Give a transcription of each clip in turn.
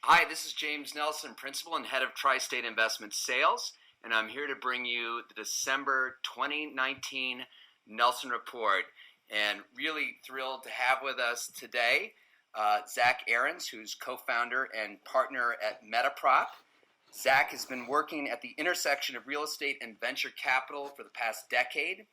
Hi, this is James Nelson, Principal and Head of Tri-State Investment Sales, and I'm here to bring you the December 2019 Nelson Report. And really thrilled to have with us today Zach Ahrens, who's co-founder and partner at Metaprop. Zach has been working at the intersection of real estate and venture capital for the past decade.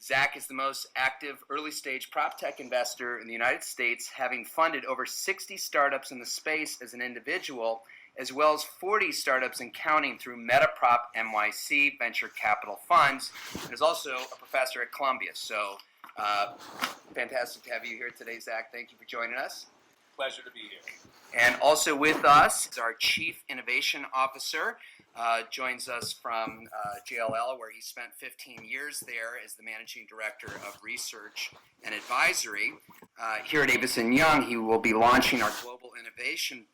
Zach is the most active early-stage PropTech investor in the United States, having funded over 60 startups in the space as an individual, as well as 40 startups and counting through MetapropNYC venture capital funds, and is also a professor at Columbia. So, fantastic to have you here today, Zach. Thank you for joining us. Pleasure to be here. And also with us is our Chief Innovation Officer, joins us from JLL, where he spent 15 years there as the Managing Director of Research and Advisory. Here at Avison Young, he will be launching our global innovation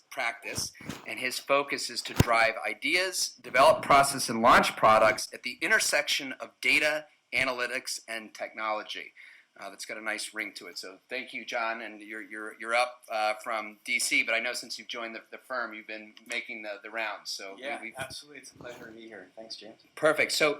practice, and his focus is to drive ideas, develop process, and launch products at the intersection of data, analytics, and technology. That's got a nice ring to it. So thank you, John. And you're up from DC, but I know since you've joined the firm, you've been making the rounds. So yeah, absolutely. It's a pleasure to be here. Thanks, James. Perfect. So,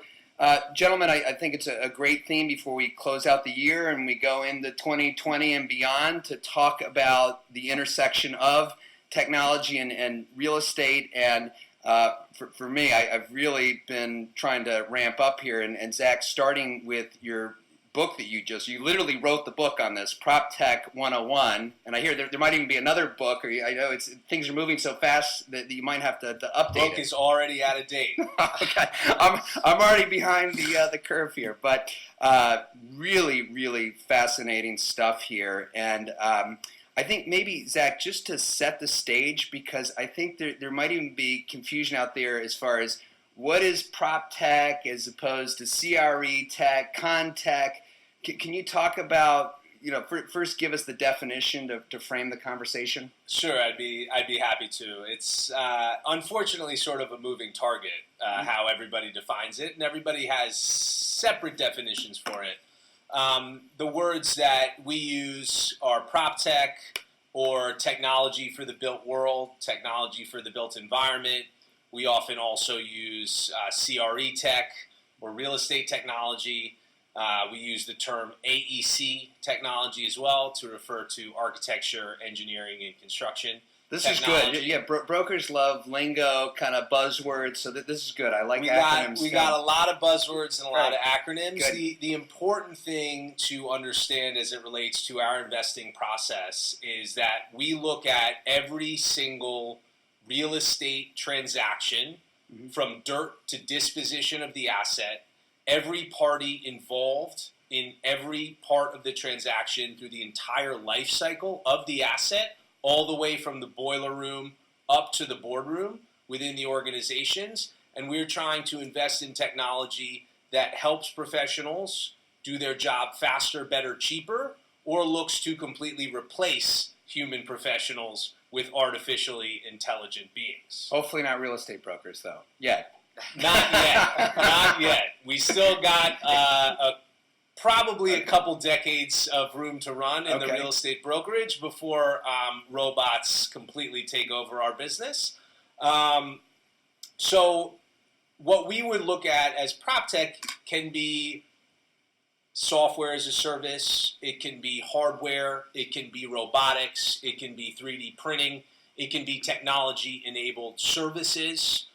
gentlemen, I think it's a great theme before we close out the year and we go into 2020 and beyond to talk about the intersection of technology and real estate. And for me, I've really been trying to ramp up here. And Zach, starting with your book that you literally wrote the book on this, PropTech 101, and I hear there might even be another book, or I know things are moving so fast that you might have to update it. The book is already out of date. Okay, I'm already behind the curve here, but really fascinating stuff here, and I think maybe, Zach, just to set the stage, because I think there might even be confusion out there as far as what is prop tech as opposed to CRE tech, con tech? Can you talk about, first give us the definition to frame the conversation? Sure, I'd be happy to. It's unfortunately sort of a moving target, how everybody defines it, and everybody has separate definitions for it. The words that we use are prop tech, or technology for the built world, technology for the built environment. We often also use CRE tech or real estate technology. We use the term AEC technology as well to refer to architecture, engineering, and construction. This technology. Is good. Yeah, brokers love lingo, kind of buzzwords, so this is good. I like acronyms. We got a lot of buzzwords and a lot of acronyms. The important thing to understand as it relates to our investing process is that we look at every single real estate transaction, from dirt to disposition of the asset, every party involved in every part of the transaction through the entire life cycle of the asset, all the way from the boiler room up to the boardroom within the organizations. And we're trying to invest in technology that helps professionals do their job faster, better, cheaper, or looks to completely replace human professionals with artificially intelligent beings. Hopefully not real estate brokers, though. Yet. Not yet. Not yet. We still got probably a couple decades of room to run in the real estate brokerage before robots completely take over our business. So what we would look at as PropTech can be software as a service, it can be hardware, it can be robotics, it can be 3D printing, it can be technology-enabled services.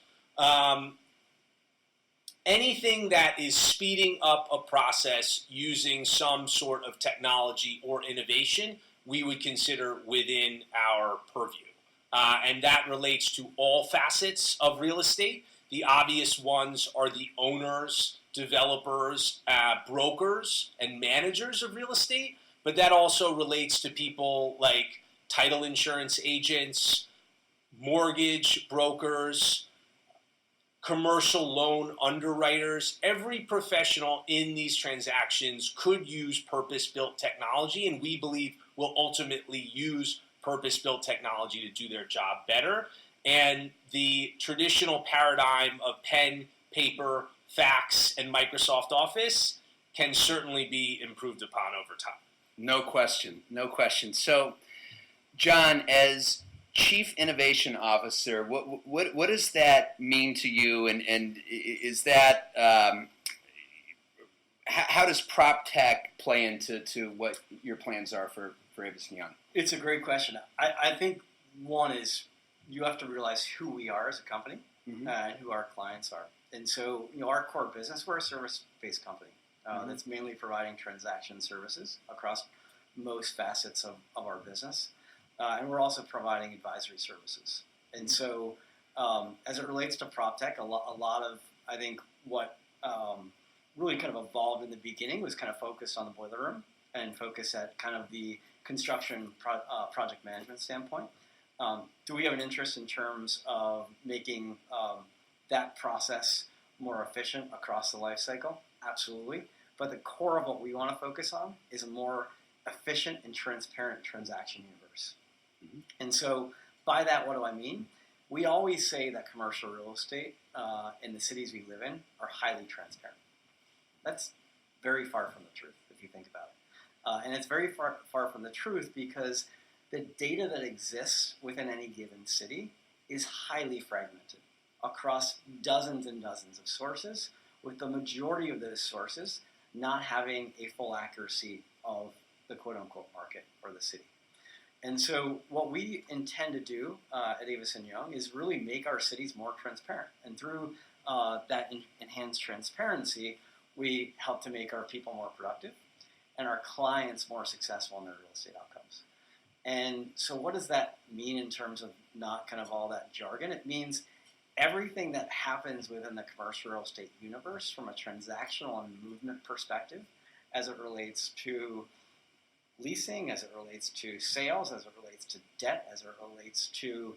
Anything that is speeding up a process using some sort of technology or innovation, we would consider within our purview. And that relates to all facets of real estate. The obvious ones are the owners, developers, brokers, and managers of real estate, but that also relates to people like title insurance agents, mortgage brokers, commercial loan underwriters. Every professional in these transactions could use purpose-built technology, and we believe will ultimately use purpose-built technology to do their job better. And the traditional paradigm of pen, paper, fax, and Microsoft Office can certainly be improved upon over time. No question, no question. So, John, as Chief Innovation Officer, what does that mean to you, and is that how does PropTech play into what your plans are for Avison Young? It's a great question. I think one is you have to realize who we are as a company and who our clients are. And so, our core business, we're a service-based company that's mainly providing transaction services across most facets of our business. And we're also providing advisory services. And so, as it relates to PropTech, a lot of, I think, what really kind of evolved in the beginning was kind of focused on the boiler room and focus at kind of the construction project management standpoint. Do we have an interest in terms of making that process more efficient across the life cycle? Absolutely. But the core of what we want to focus on is a more efficient and transparent transaction universe. And so by that, what do I mean? We always say that commercial real estate in the cities we live in are highly transparent. That's very far from the truth if you think about it. And it's very far from the truth because the data that exists within any given city is highly fragmented across dozens and dozens of sources, with the majority of those sources not having a full accuracy of the quote-unquote market or the city. And so what we intend to do at Avison Young is really make our cities more transparent. And through that enhanced transparency, we help to make our people more productive and our clients more successful in their real estate outcomes. And so what does that mean in terms of not kind of all that jargon? It means everything that happens within the commercial real estate universe from a transactional and movement perspective as it relates to leasing, as it relates to sales, as it relates to debt, as it relates to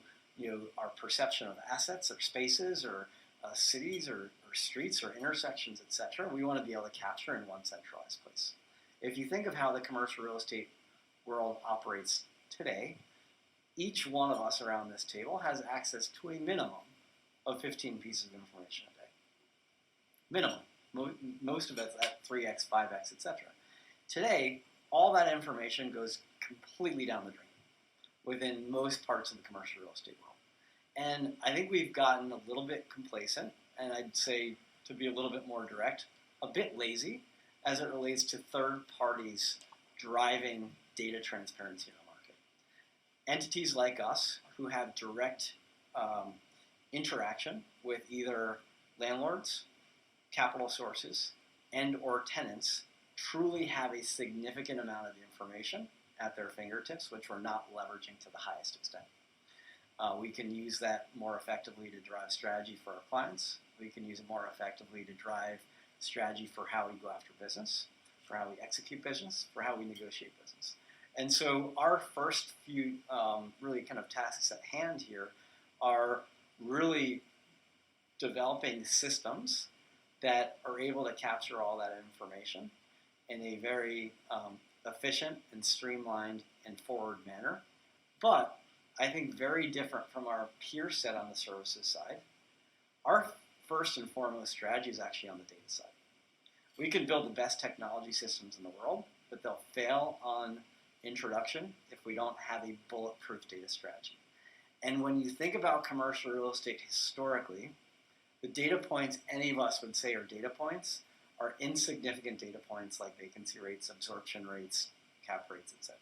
our perception of assets or spaces or cities or streets or intersections, etc. We want to be able to capture in one centralized place. If you think of how the commercial real estate world operates today, each one of us around this table has access to a minimum of 15 pieces of information a day. Minimum. Most of it's at 3x, 5x, etc. Today, all that information goes completely down the drain within most parts of the commercial real estate world. And I think we've gotten a little bit complacent, and I'd say, to be a little bit more direct, a bit lazy as it relates to third parties driving data transparency in the market. Entities like us who have direct interaction with either landlords, capital sources, and or tenants truly have a significant amount of the information at their fingertips, which we're not leveraging to the highest extent. We can use that more effectively to drive strategy for our clients. We can use it more effectively to drive strategy for how we go after business, for how we execute business, for how we negotiate business. And so our first few really kind of tasks at hand here are really developing systems that are able to capture all that information in a very efficient and streamlined and forward manner. But I think very different from our peer set on the services side. Our first and foremost strategy is actually on the data side. We can build the best technology systems in the world, but they'll fail on introduction if we don't have a bulletproof data strategy. And when you think about commercial real estate historically, the data points any of us would say are data points are insignificant data points like vacancy rates, absorption rates, cap rates, etc.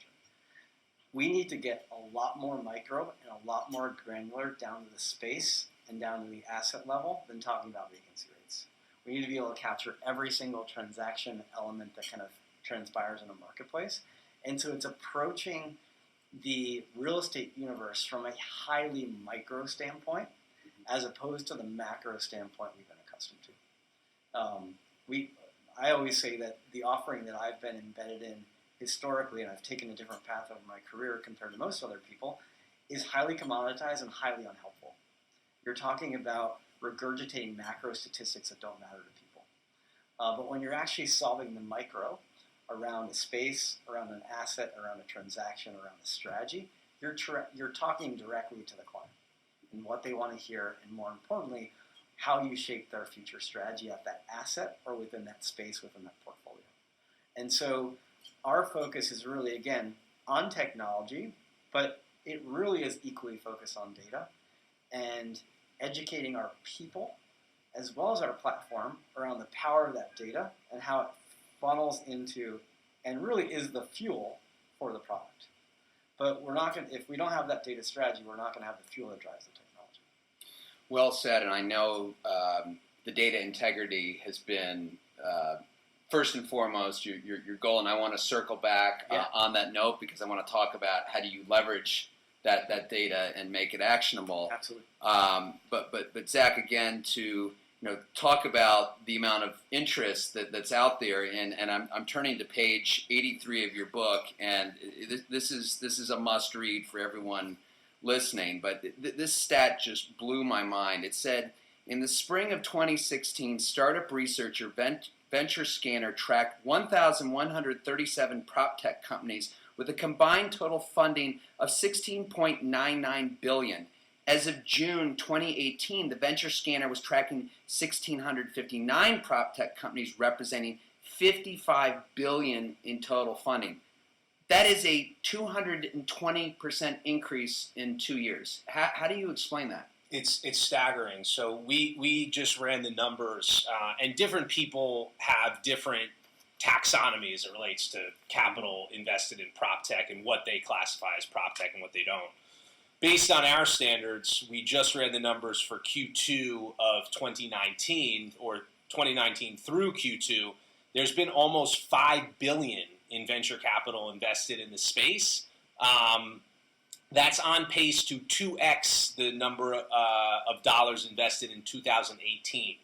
We need to get a lot more micro and a lot more granular down to the space and down to the asset level than talking about vacancy rates. We need to be able to capture every single transaction element that kind of transpires in a marketplace. And so it's approaching the real estate universe from a highly micro standpoint as opposed to the macro standpoint we've been accustomed to. I always say that the offering that I've been embedded in historically, and I've taken a different path over my career compared to most other people, is highly commoditized and highly unhelpful. You're talking about regurgitating macro statistics that don't matter to people. But when you're actually solving the micro around a space, around an asset, around a transaction, around a strategy, you're talking directly to the client and what they want to hear, and more importantly, how you shape their future strategy at that asset or within that space, within that portfolio. And so our focus is really, again, on technology, but it really is equally focused on data and educating our people as well as our platform around the power of that data and how it funnels into and really is the fuel for the product. But we're not going. If we don't have that data strategy, we're not going to have the fuel that drives the technology. Well said, and I know the data integrity has been first and foremost your goal, and I want to circle back on that note because I want to talk about how do you leverage that data and make it actionable. Absolutely. But Zach, again, to talk about the amount of interest that's out there, and I'm turning to page 83 of your book, and this is a must read for everyone listening. But this stat just blew my mind. It said in the spring of 2016, startup researcher Venture Scanner tracked 1,137 PropTech companies with a combined total funding of $16.99 billion. As of June 2018, the Venture Scanner was tracking 1,659 PropTech companies representing $55 billion in total funding. That is a 220% increase in 2 years. How do you explain that? It's staggering. So we just ran the numbers, and different people have different taxonomy as it relates to capital invested in PropTech and what they classify as PropTech and what they don't. Based on our standards, we just ran the numbers for Q2 of 2019, or 2019 through Q2. There's been almost $5 billion in venture capital invested in the space. That's on pace to 2x the number of dollars invested in 2018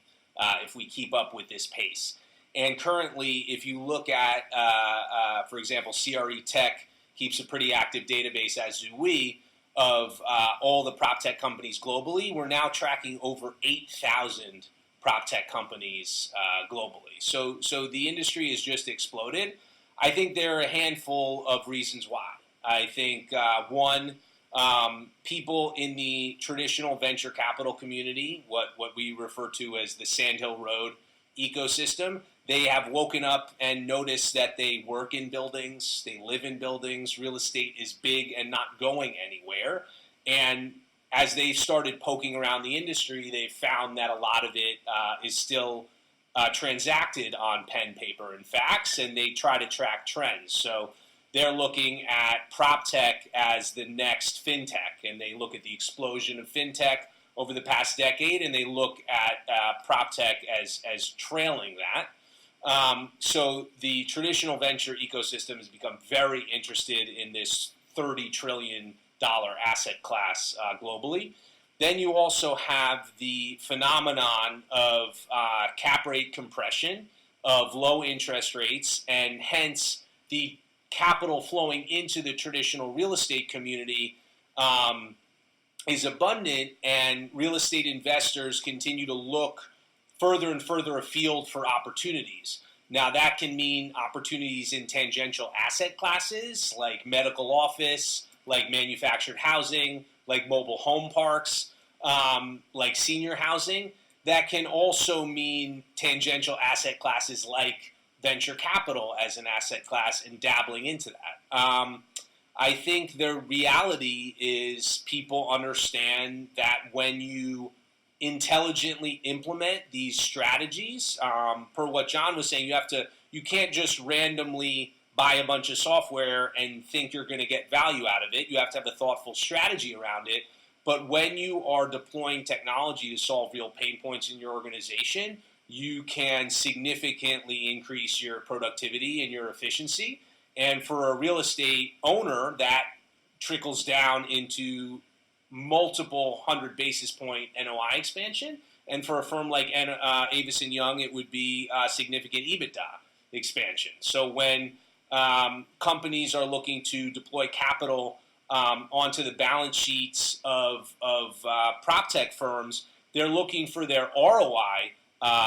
if we keep up with this pace. And currently, if you look at, for example, CRE Tech keeps a pretty active database, as do we, of all the PropTech companies globally. We're now tracking over 8,000 PropTech companies globally. So the industry has just exploded. I think there are a handful of reasons why. I think, one, people in the traditional venture capital community, what we refer to as the Sandhill Road ecosystem, they have woken up and noticed that they work in buildings, they live in buildings, real estate is big and not going anywhere. And as they've started poking around the industry, they've found that a lot of it is still transacted on pen, paper, and fax, and they try to track trends. So they're looking at PropTech as the next fintech, and they look at the explosion of fintech over the past decade, and they look at PropTech as trailing that. So the traditional venture ecosystem has become very interested in this $30 trillion asset class globally. Then you also have the phenomenon of cap rate compression, of low interest rates, and hence the capital flowing into the traditional real estate community is abundant, and real estate investors continue to look further and further afield for opportunities. Now, that can mean opportunities in tangential asset classes like medical office, like manufactured housing, like mobile home parks, like senior housing. That can also mean tangential asset classes like venture capital as an asset class and dabbling into that. I think the reality is people understand that when you intelligently implement these strategies, per what John was saying, you can't just randomly buy a bunch of software and think you're going to get value out of it. You have to have a thoughtful strategy around it. But when you are deploying technology to solve real pain points in your organization, you can significantly increase your productivity and your efficiency. And for a real estate owner, that trickles down into multiple 100 basis point NOI expansion. And for a firm like Avison Young, it would be significant EBITDA expansion. So when companies are looking to deploy capital onto the balance sheets of PropTech firms, they're looking for their ROI,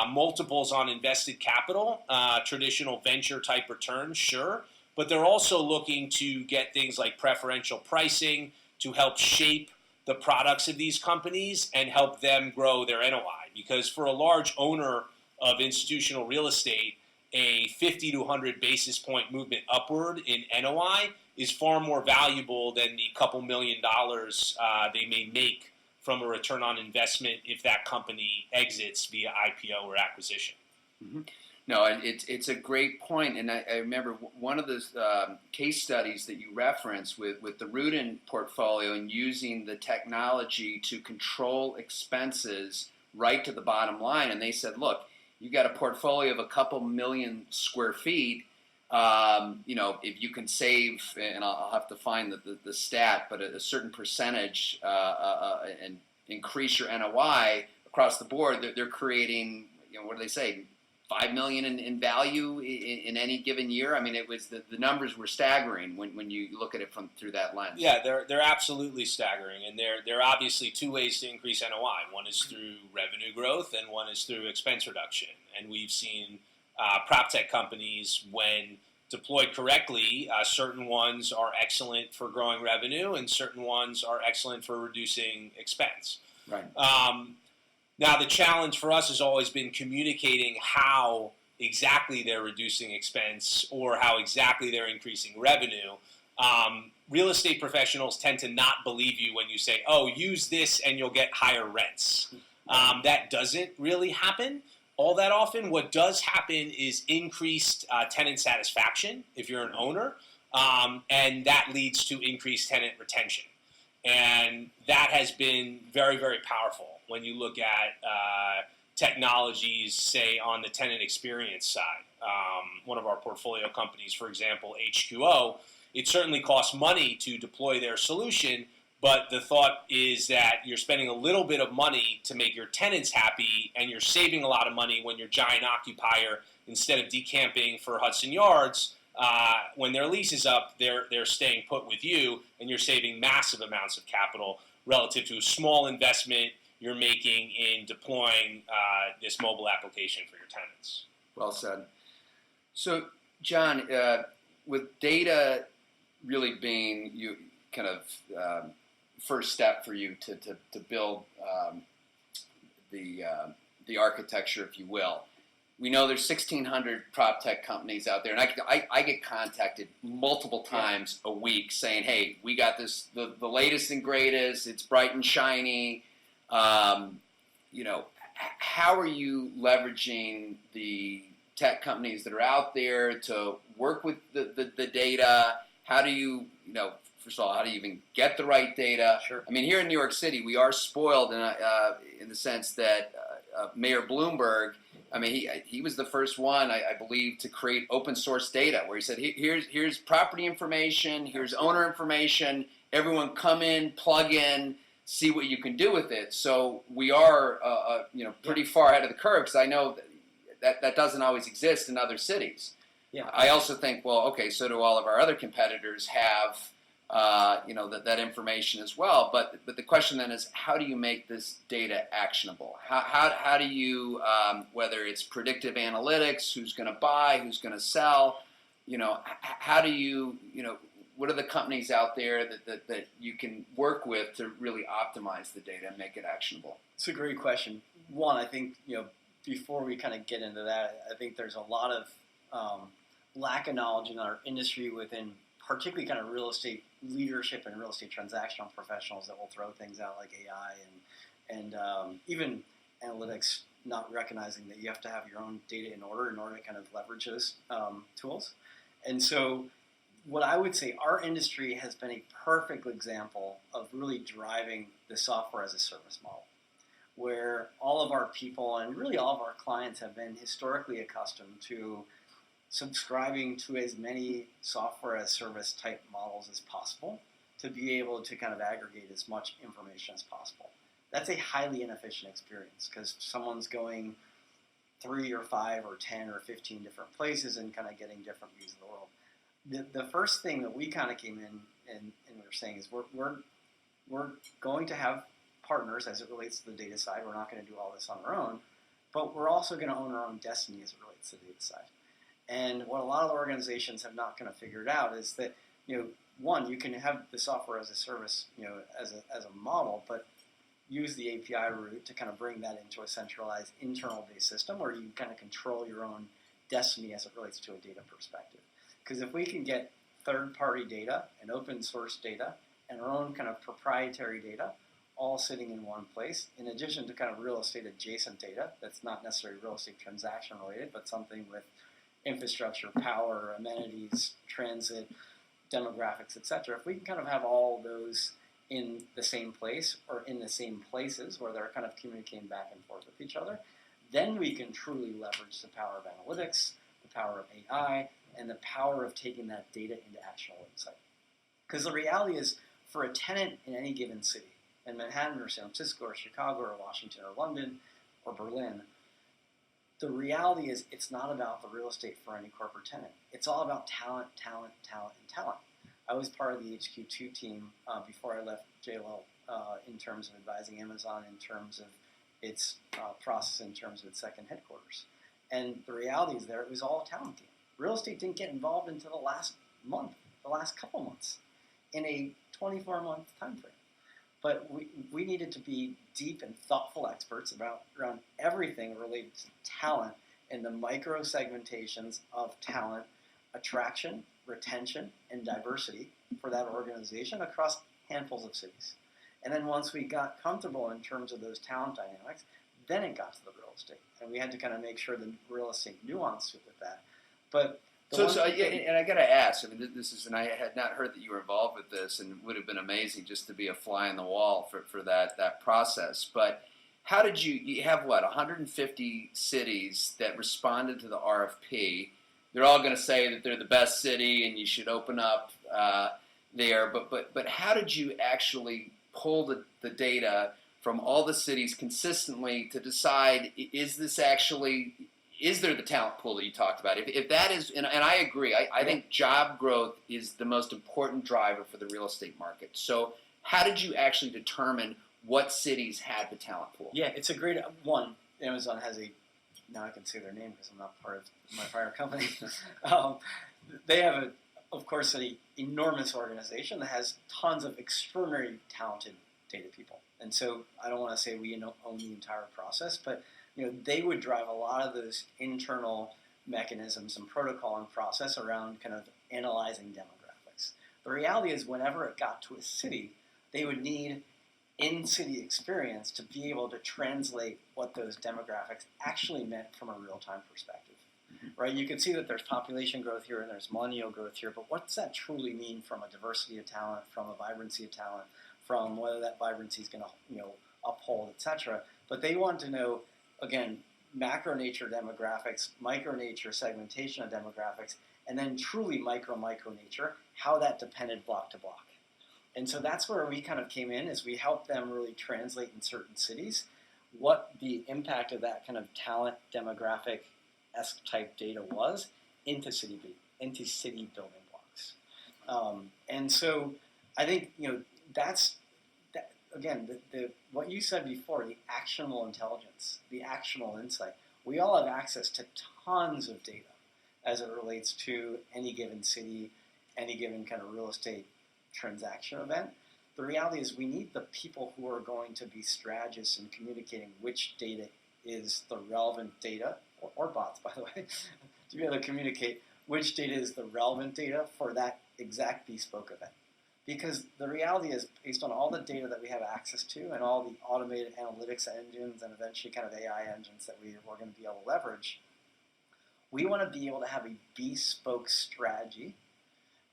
multiples on invested capital, traditional venture type returns, sure, but they're also looking to get things like preferential pricing to help shape the products of these companies and help them grow their NOI. Because for a large owner of institutional real estate, a 50 to 100 basis point movement upward in NOI is far more valuable than the couple $1 million they may make from a return on investment if that company exits via IPO or acquisition. Mm-hmm. No, it's a great point, and I remember one of the case studies that you referenced with the Rudin portfolio and using the technology to control expenses right to the bottom line. And they said, look, you got a portfolio of a couple million square feet. If you can save, and I'll have to find the stat, but a certain percentage and increase your NOI across the board, they're creating, what do they say, $5 million in value in any given year. I mean, it was the numbers were staggering when you look at it through that lens. Yeah, they're absolutely staggering, and there are obviously two ways to increase NOI. One is through revenue growth, and one is through expense reduction. And we've seen PropTech companies, when deployed correctly, certain ones are excellent for growing revenue, and certain ones are excellent for reducing expense. Right. Now, the challenge for us has always been communicating how exactly they're reducing expense or how exactly they're increasing revenue. Real estate professionals tend to not believe you when you say, oh, use this and you'll get higher rents. That doesn't really happen all that often. What does happen is increased tenant satisfaction if you're an owner, and that leads to increased tenant retention. And that has been very, very powerful when you look at technologies, say, on the tenant experience side. One of our portfolio companies, for example, HQO, it certainly costs money to deploy their solution, but the thought is that you're spending a little bit of money to make your tenants happy, and you're saving a lot of money when your giant occupier, instead of decamping for Hudson Yards, when their lease is up, they're staying put with you, and you're saving massive amounts of capital relative to a small investment you're making in deploying this mobile application for your tenants. Well said. So, John, with data really being you kind of first step for you to build the architecture, if you will. We know there's 1,600 PropTech companies out there, and I get contacted multiple times a week saying, hey, we got this, the latest and greatest, it's bright and shiny. How are you leveraging the tech companies that are out there to work with the data? How do you, first of all, how do you even get the right data? Sure. I mean, here in New York City, we are spoiled in the sense that Mayor Bloomberg, I mean, he was the first one, I believe, to create open source data, where he said, here's property information, here's owner information, everyone come in, plug in, see what you can do with it. So we are, pretty far ahead of the curve, because I know that doesn't always exist in other cities. Yeah. I also think, well, okay, so do all of our other competitors have, that information as well. But the question then is, how do you make this data actionable? How do you, whether it's predictive analytics, who's going to buy, who's going to sell, how do you, what are the companies out there that you can work with to really optimize the data and make it actionable? It's a great question. One, I think, before we kind of get into that, I think there's a lot of lack of knowledge in our industry within particularly kind of real estate leadership and real estate transactional professionals that will throw things out like AI and even analytics, not recognizing that you have to have your own data in order to kind of leverage those tools. And so what I would say, our industry has been a perfect example of really driving the software as a service model, where all of our people and really all of our clients have been historically accustomed to subscribing to as many software as service type models as possible to be able to kind of aggregate as much information as possible. That's a highly inefficient experience because someone's going 3 or 5 or 10 or 15 different places and kind of getting different views of the world. The first thing that we kind of came in and were saying is we're going to have partners as it relates to the data side. We're not going to do all this on our own, but we're also going to own our own destiny as it relates to the data side. And what a lot of the organizations have not kind of figured out is that, one, you can have the software as a service, as a model, but use the API route to kind of bring that into a centralized internal-based system where you kind of control your own destiny as it relates to a data perspective. Because if we can get third-party data and open source data and our own kind of proprietary data all sitting in one place, in addition to kind of real estate adjacent data that's not necessarily real estate transaction related, but something with infrastructure, power, amenities, transit, demographics, etc. If we can kind of have all those in the same place or in the same places where they're kind of communicating back and forth with each other, then we can truly leverage the power of analytics, the power of AI, and the power of taking that data into actionable insight. Because the reality is, for a tenant in any given city, in Manhattan or San Francisco or Chicago or Washington or London or Berlin, the reality is it's not about the real estate for any corporate tenant. It's all about talent, talent, talent, and talent. I was part of the HQ2 team before I left JLL in terms of advising Amazon in terms of its process, in terms of its second headquarters. And the reality is there, it was all a talent team. Real estate didn't get involved until the last month, the last couple months, in a 24-month time frame. But we needed to be deep and thoughtful experts around everything related to talent and the micro segmentations of talent, attraction, retention, and diversity for that organization across handfuls of cities. And then once we got comfortable in terms of those talent dynamics, then it got to the real estate. And we had to kind of make sure the real estate nuanced with that. But and I got to ask, I mean, and I had not heard that you were involved with this, and it would have been amazing just to be a fly on the wall for that process. But how did you have, 150 cities that responded to the RFP? They're all going to say that they're the best city and you should open up there. But how did you actually pull the data from all the cities consistently to decide, is there the talent pool that you talked about? If that is, and I agree, I think job growth is the most important driver for the real estate market. So how did you actually determine what cities had the talent pool? Yeah, it's a great one. Amazon has now I can say their name because I'm not part of my prior company. They have, of course, an enormous organization that has tons of extraordinary talented data people. And so I don't want to say we own the entire process, but they would drive a lot of those internal mechanisms and protocol and process around kind of analyzing demographics. The reality is whenever it got to a city, they would need in-city experience to be able to translate what those demographics actually meant from a real-time perspective. Mm-hmm. Right? You can see that there's population growth here and there's millennial growth here, but what does that truly mean from a diversity of talent, from a vibrancy of talent, from whether that vibrancy is going to uphold, etc. But they want to know, again, macro nature demographics, micro nature segmentation of demographics, and then truly micro nature, how that depended block to block. And so that's where we kind of came in, is we helped them really translate in certain cities what the impact of that kind of talent demographic-esque type data was into city building blocks. And so I think that's again, what you said before, the actionable intelligence, the actionable insight. We all have access to tons of data as it relates to any given city, any given kind of real estate transaction event. The reality is we need the people who are going to be strategists in communicating which data is the relevant data, or bots, by the way, to be able to communicate which data is the relevant data for that exact bespoke event. Because the reality is, based on all the data that we have access to and all the automated analytics engines and eventually kind of AI engines that we're going to be able to leverage, we want to be able to have a bespoke strategy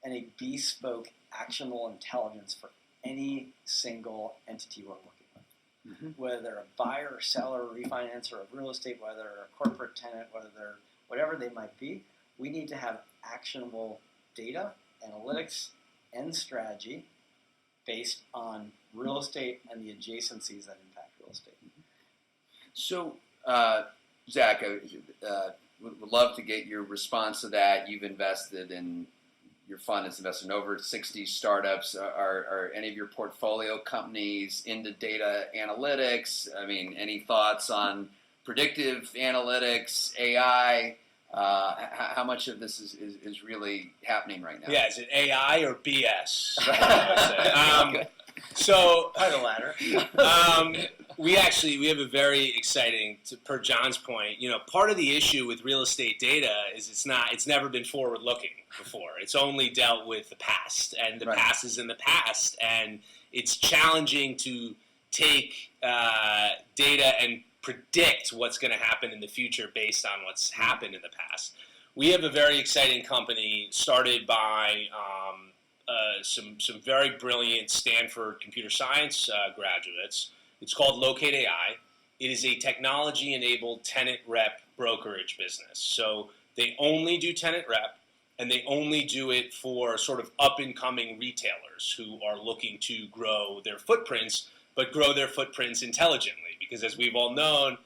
and a bespoke actionable intelligence for any single entity we're working with. Mm-hmm. Whether they're a buyer, seller, refinancer of real estate, whether they're a corporate tenant, whether they're whatever they might be, we need to have actionable data, analytics, and strategy based on real estate and the adjacencies that impact real estate. So, Zach, I would love to get your response to that. You've invested in, your fund has invested in over 60 startups. Are any of your portfolio companies into data analytics? I mean, any thoughts on predictive analytics, AI? How much of this is really happening right now? Yeah, is it AI or BS? So Probably the latter. We have a very exciting, per John's point, part of the issue with real estate data is it's never been forward looking before. It's only dealt with the past, and the past is in the past, and it's challenging to take data and predict what's going to happen in the future based on what's happened in the past. We have a very exciting company started by some very brilliant Stanford computer science graduates. It's called Locate AI. It is a technology-enabled tenant rep brokerage business. So they only do tenant rep, and they only do it for sort of up-and-coming retailers who are looking to grow their footprints, but grow their footprints intelligently. Because as we've all known,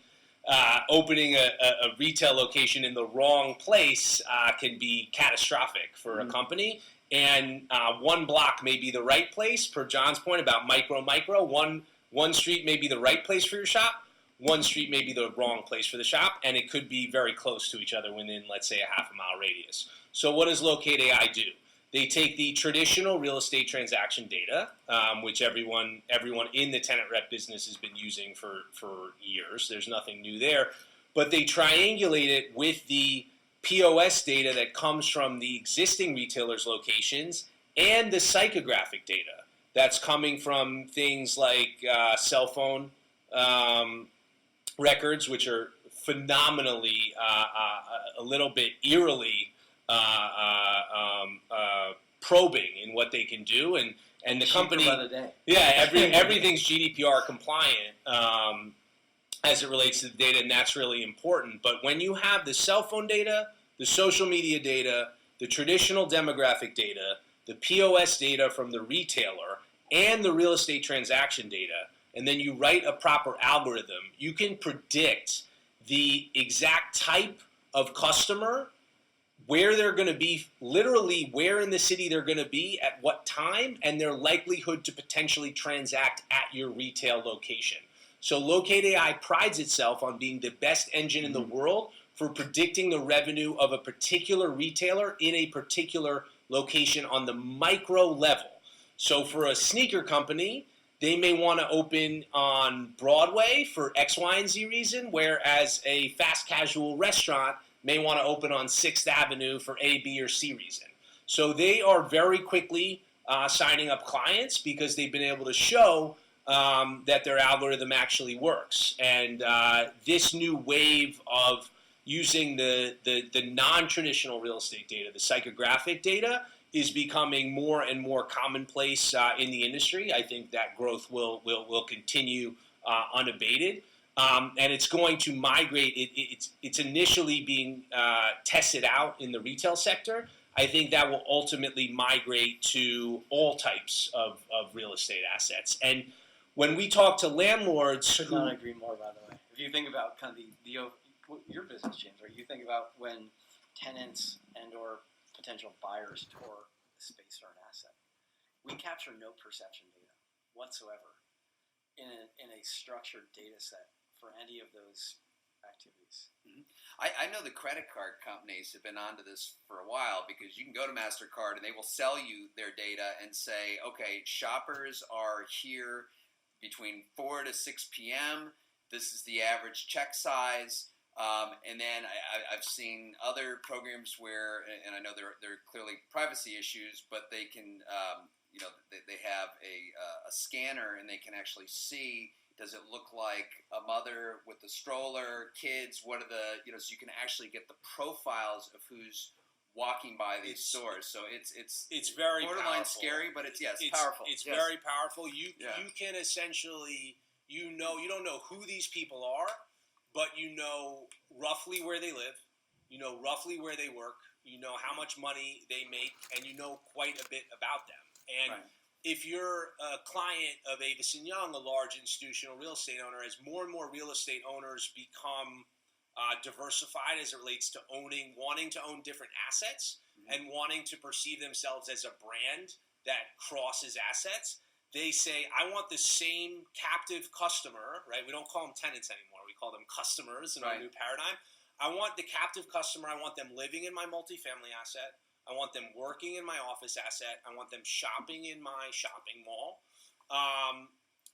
opening a retail location in the wrong place can be catastrophic for a company. And one block may be the right place, per John's point about micro. One street may be the right place for your shop. One street may be the wrong place for the shop, and it could be very close to each other within, let's say, a half-a-mile radius. So what does Locate AI do? They take the traditional real estate transaction data, which everyone in the tenant rep business has been using for years. There's nothing new there. But they triangulate it with the POS data that comes from the existing retailers' locations and the psychographic data that's coming from things like cell phone records, which are phenomenally, a little bit eerily probing in what they can do, and the company, everything's GDPR compliant as it relates to the data, and that's really important. But when you have the cell phone data, the social media data, the traditional demographic data, the POS data from the retailer, and the real estate transaction data, and then you write a proper algorithm, you can predict the exact type of customer, where they're going to be, literally where in the city they're going to be at what time, and their likelihood to potentially transact at your retail location. So Locate AI prides itself on being the best engine in the world for predicting the revenue of a particular retailer in a particular location on the micro level. So for a sneaker company, they may want to open on Broadway for X, Y, and Z reason, whereas a fast casual restaurant may want to open on 6th Avenue for A, B, or C reason. So they are very quickly signing up clients because they've been able to show that their algorithm actually works. And this new wave of using the non-traditional real estate data, the psychographic data, is becoming more and more commonplace in the industry. I think that growth will continue unabated. And it's going to migrate. It's initially being tested out in the retail sector. I think that will ultimately migrate to all types of real estate assets. And when we talk to landlords, could not agree more. By the way, if you think about kind of your business, James, right? You think about when tenants and/or potential buyers tour a space or an asset, we capture no perception data whatsoever in a structured data set for any of those activities. Mm-hmm. I know the credit card companies have been onto this for a while because you can go to MasterCard and they will sell you their data and say, okay, shoppers are here between 4 to 6 p.m. This is the average check size. And then I've seen other programs where, and I know there are clearly privacy issues, but they can, they have a scanner and they can actually see, does it look like a mother with a stroller, kids, what are the, so you can actually get the profiles of who's walking by these stores. So it's very borderline powerful. Scary, but it's powerful. It's very powerful. You can essentially, you don't know who these people are, but you know roughly where they live, you know roughly where they work, you know how much money they make, and you know quite a bit about them. And if you're a client of Avison Young, a large institutional real estate owner, as more and more real estate owners become diversified as it relates to wanting to own different assets and wanting to perceive themselves as a brand that crosses assets, they say, I want the same captive customer, right? We don't call them tenants anymore. We call them customers in our new paradigm. I want the captive customer. I want them living in my multifamily asset. I want them working in my office asset. I want them shopping in my shopping mall.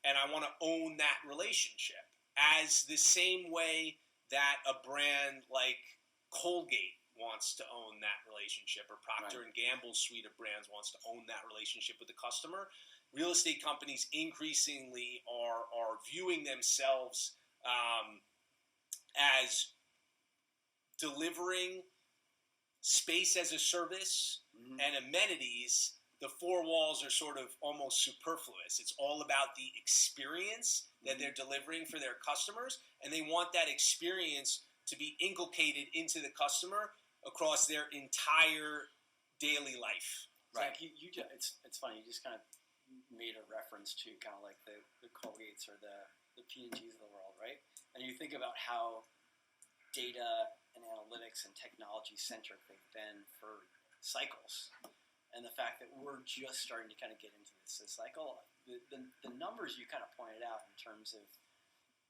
and I want to own that relationship, as the same way that a brand like Colgate wants to own that relationship, or Procter and Gamble's suite of brands wants to own that relationship with the customer. Real estate companies increasingly are viewing themselves as delivering space as a service and amenities. The four walls are sort of almost superfluous. It's all about the experience that they're delivering for their customers, and they want that experience to be inculcated into the customer across their entire daily life. Right. Zach, it's funny. You just kind of made a reference to kind of like the Colgates or the P&Gs of the world, right? And you think about how data and analytics and technology centric they've been for cycles, and the fact that we're just starting to kind of get into this cycle. The numbers you kind of pointed out in terms of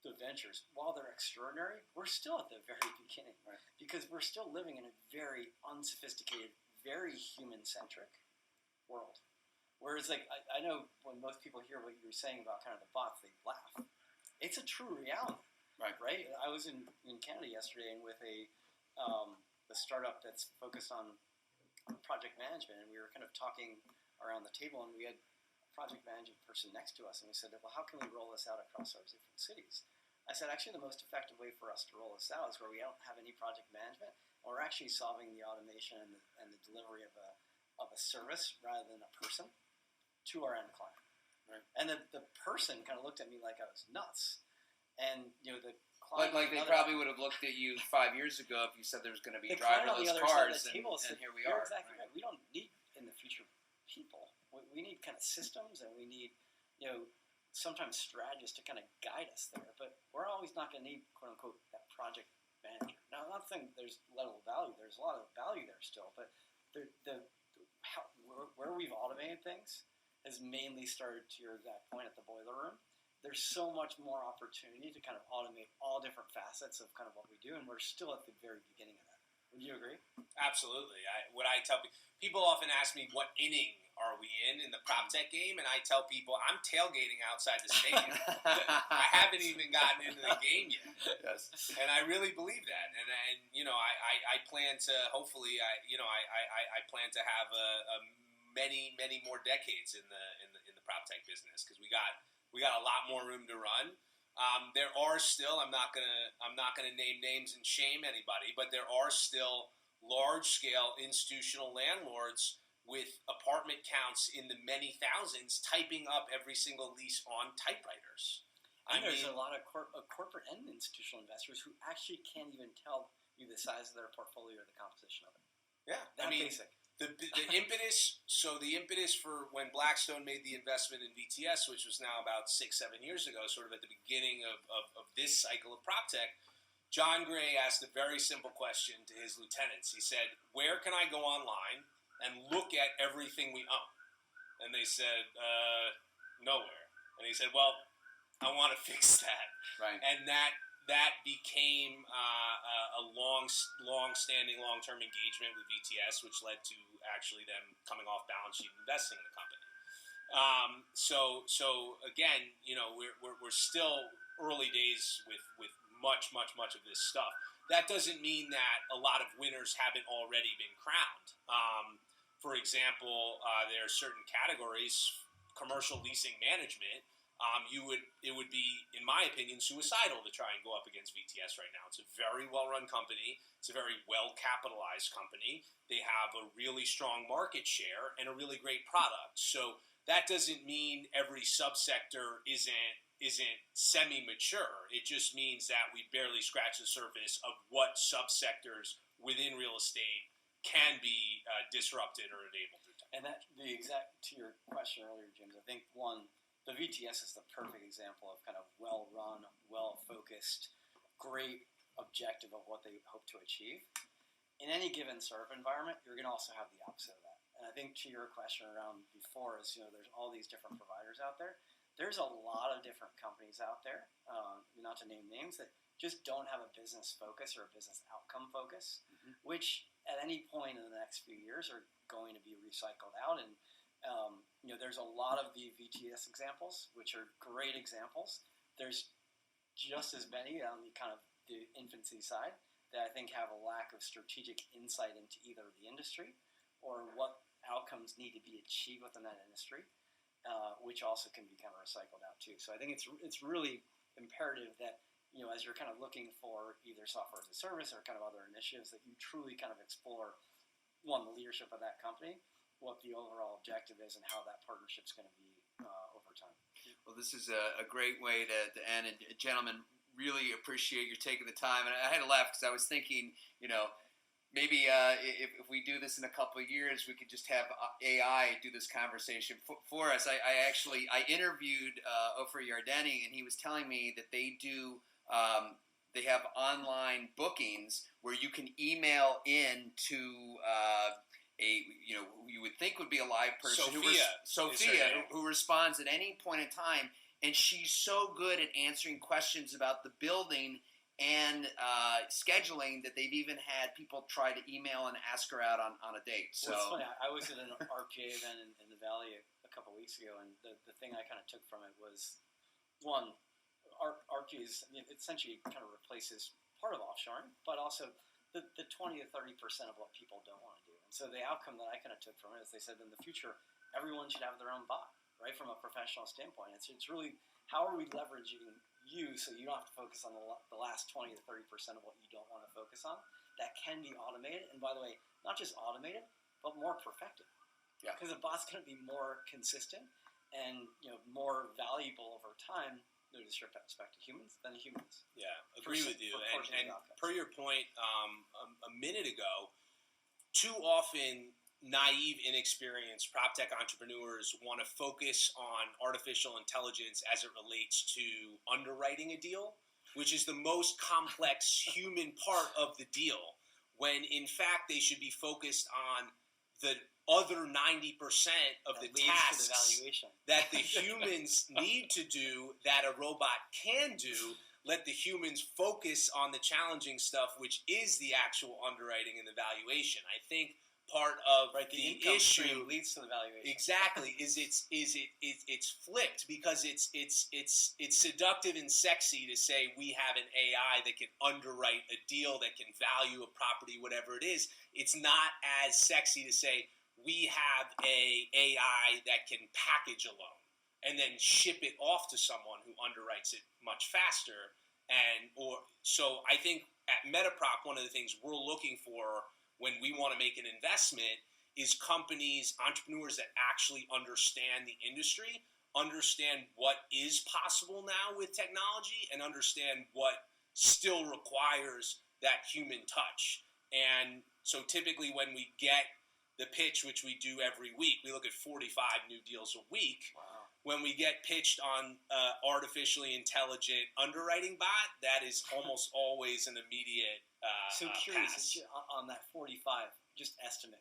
the ventures, while they're extraordinary, we're still at the very beginning, right? Because we're still living in a very unsophisticated, very human-centric world. Whereas, like, I know when most people hear what you were saying about kind of the bots, they laugh. It's a true reality, right? I was in Canada yesterday and with a startup that's focused on project management, and we were kind of talking around the table, and we had a project management person next to us, and we said, well, how can we roll this out across our different cities? I said, actually, the most effective way for us to roll this out is where we don't have any project management, and we're actually solving the automation and the delivery of a service rather than a person to our end client. Right. And the person kind of looked at me like I was nuts. And, the client... Like they probably would have looked at you 5 years ago if you said there was going to be driverless cars, and here we are. Exactly right. We don't need, in the future, people. We need kind of systems, and we need, sometimes strategists to kind of guide us there. But we're always not going to need, quote-unquote, that project manager. Now, I'm not saying there's level of value. There's a lot of value there still. But where we've automated things has mainly started, to your exact point, at the boiler room. There's so much more opportunity to kind of automate all different facets of kind of what we do, and we're still at the very beginning of that. Would you agree? Absolutely. What I tell people often ask me, what inning are we in the PropTech game? And I tell people, I'm tailgating outside the stadium. I haven't even gotten into the game yet. Yes. And I really believe that. And I plan to, hopefully, I plan to have many more decades in the PropTech business, because we got a lot more room to run. There are still, I'm not gonna name names and shame anybody, but there are still large-scale institutional landlords with apartment counts in the many thousands typing up every single lease on typewriters. And there's a lot of corporate and institutional investors who actually can't even tell you the size of their portfolio or the composition of it. Yeah, that basic. The impetus for when Blackstone made the investment in VTS, which was now about 6-7 years ago, sort of at the beginning of this cycle of PropTech, John Gray asked a very simple question to his lieutenants. He said, where can I go online and look at everything we own? And they said, nowhere. And he said, well, I want to fix that. Right. And that became a long-standing, long-term engagement with VTS, which led to actually them coming off balance sheet and investing in the company. So again, we're still early days with much of this stuff. That doesn't mean that a lot of winners haven't already been crowned. For example, there are certain categories, commercial leasing management. It would be, in my opinion, suicidal to try and go up against VTS right now. It's a very well-run company. It's a very well-capitalized company. They have a really strong market share and a really great product. So that doesn't mean every subsector isn't semi-mature. It just means that we barely scratch the surface of what subsectors within real estate can be disrupted or enabled through technology. And that to your question earlier, James, I think the VTS is the perfect example of kind of well-run, well-focused, great objective of what they hope to achieve. In any given sort of environment, you're going to also have the opposite of that. And I think to your question around before is, there's all these different providers out there. There's a lot of different companies out there, not to name names, that just don't have a business focus or a business outcome focus, which at any point in the next few years are going to be recycled out. And There's a lot of the VTS examples, which are great examples. There's just as many on the kind of the infancy side that I think have a lack of strategic insight into either the industry or what outcomes need to be achieved within that industry, which also can be kind of recycled out too. So I think it's really imperative that, as you're kind of looking for either software as a service or kind of other initiatives, that you truly kind of explore, one, the leadership of that company, what the overall objective is, and how that partnership's going to be over time. Well, this is a great way to end. And gentlemen, really appreciate you taking the time. And I had to laugh because I was thinking, maybe if we do this in a couple of years, we could just have AI do this conversation for us. I interviewed Ofer Yardeni, and he was telling me that they do they have online bookings where you can email in to who you would think would be a live person, Sophia, who responds at any point in time, and she's so good at answering questions about the building and scheduling that they've even had people try to email and ask her out on a date. So it's funny. I was at an RPA event in the Valley a couple of weeks ago, and the thing I kind of took from it was, one, RPA is, it essentially kind of replaces part of offshoring, but also the 20 to 30% of what people don't want to do. And so the outcome that I kind of took from it is they said in the future, everyone should have their own bot, right, from a professional standpoint. It's really, how are we leveraging you so you don't have to focus on the last 20 to 30% of what you don't want to focus on? That can be automated. And by the way, not just automated, but more perfected. Yeah. Because the bot's going to be more consistent and more valuable over time, no disrespect to humans, than humans. Yeah, agree with you. And per your point a minute ago, too often naive, inexperienced PropTech entrepreneurs want to focus on artificial intelligence as it relates to underwriting a deal, which is the most complex human part of the deal, when in fact they should be focused on the other 90% of the tasks that the humans need to do that a robot can do. Let the humans focus on the challenging stuff, which is the actual underwriting and the valuation. I think part of the issue leads to the valuation. Exactly, it's flipped because it's seductive and sexy to say we have an AI that can underwrite a deal, that can value a property, whatever it is. It's not as sexy to say we have a AI that can package a loan and then ship it off to someone who underwrites it much faster. So I think at Metaprop, one of the things we're looking for when we want to make an investment is companies, entrepreneurs that actually understand the industry, understand what is possible now with technology, and understand what still requires that human touch. And so typically when we get the pitch, which we do every week, we look at 45 new deals a week. Wow. When we get pitched on artificially intelligent underwriting bot, that is almost always an immediate So curious pass. on that 45, just estimate.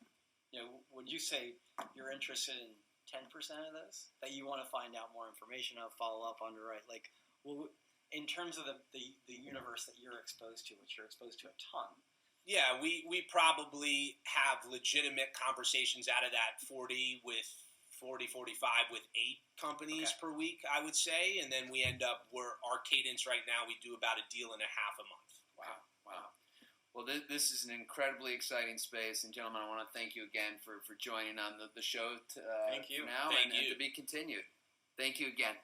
Would you say you're interested in 10% of those that you want to find out more information of, follow up, underwrite? In terms of the universe that you're exposed to, which you're exposed to a ton. Yeah, we probably have legitimate conversations out of that 45 with 8 companies per week, I would say. And then we end up, our cadence right now, we do about a deal and a half a month. Wow. Well, this is an incredibly exciting space. And gentlemen, I want to thank you again for joining on the show Thank you. now Thank you. and to be continued. Thank you again.